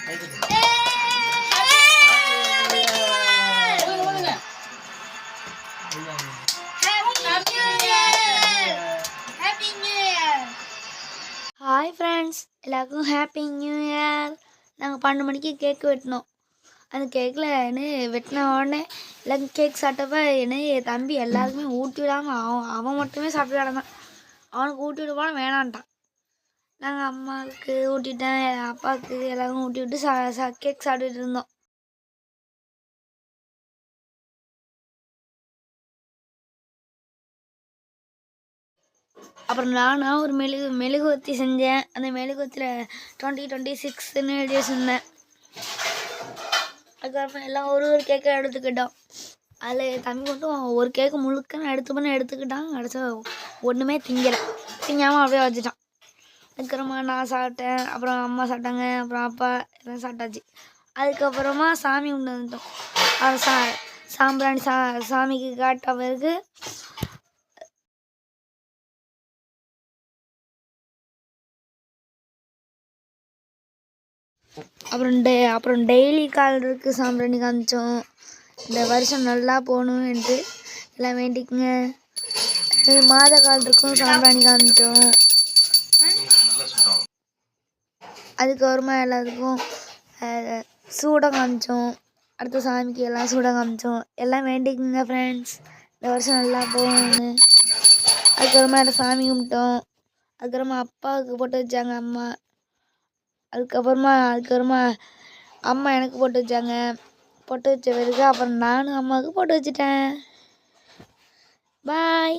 Hi friends, எல்லாருக்கும் happy new year. நாங்கள் 12 மணிக்கு கேக் வெட்டினோம். அந்த கேக்கில் என்ன வெட்டின உடனே எல்லாருக்கும் கேக் சாப்பிட்டப்ப என்ன என் தம்பி எல்லாருக்குமே ஊட்டி விடாமல் அவன் மட்டுமே சாப்பிட்டு கிடந்தான். அவனுக்கு ஊட்டி விட போனால் வேணான்ட்டான். நாங்கள் அம்மாவுக்கு ஊட்டிவிட்டேன், அப்பாவுக்கு எல்லாருக்கும் ஊட்டி விட்டு கேக் சாப்பிட்டுட்டு இருந்தோம். அப்புறம் நானாக ஒரு மெழுகுவர்த்தி செஞ்சேன். அந்த மெழுகுவர்த்தியில் 2026ன்னு எழுதி வச்சுருந்தேன். அதுக்கப்புறம் எல்லாம் ஒரு கேக்கை எடுத்துக்கிட்டோம். அதில் தம்பி மட்டும் ஒரு கேக்கு முழுக்க எடுத்துக்கிட்டான். கடைசி ஒன்றுமே திங்காமல் அப்படியே வச்சுட்டான். அதுக்கப்புறமா நான் சாப்பிட்டேன், அப்புறம் அம்மா சாப்பிட்டாங்க, அப்புறம் அப்பா எல்லாம் சாப்பிட்டாச்சு. அதுக்கப்புறமா சாமி கொண்டு வந்துட்டோம். அது சாம்பிராணி சாமிக்கு காட்ட பிறகு அப்புறம் டெய்லி காலருக்கு சாம்பிராணி காமிச்சோம். இந்த வருஷம் நல்லா போகணும் என்று எல்லாம் வேண்டிக்குங்க. மாத காலருக்கும் சாம்பிராணி காமிச்சோம். அதுக்கப்புறமா எல்லாத்துக்கும் சூடம் காமிச்சோம். அடுத்த சாமிக்கு எல்லாம் சூடம் காமிச்சோம். எல்லாம் வேண்டிக்குங்க ஃப்ரெண்ட்ஸ், இந்த வருஷம் நல்லா போகணும்னு. அதுக்கப்புறமா எல்லாம் சாமி கும்பிட்டோம். அதுக்கப்புறமா அப்பாவுக்கு போட்டு வச்சாங்க அம்மா. அதுக்கப்புறமா அம்மா எனக்கு போட்டு வச்சாங்க. போட்டு வச்ச பிறகு அப்புறம் நானும் அம்மாவுக்கு போட்டு வச்சுட்டேன். பாய்.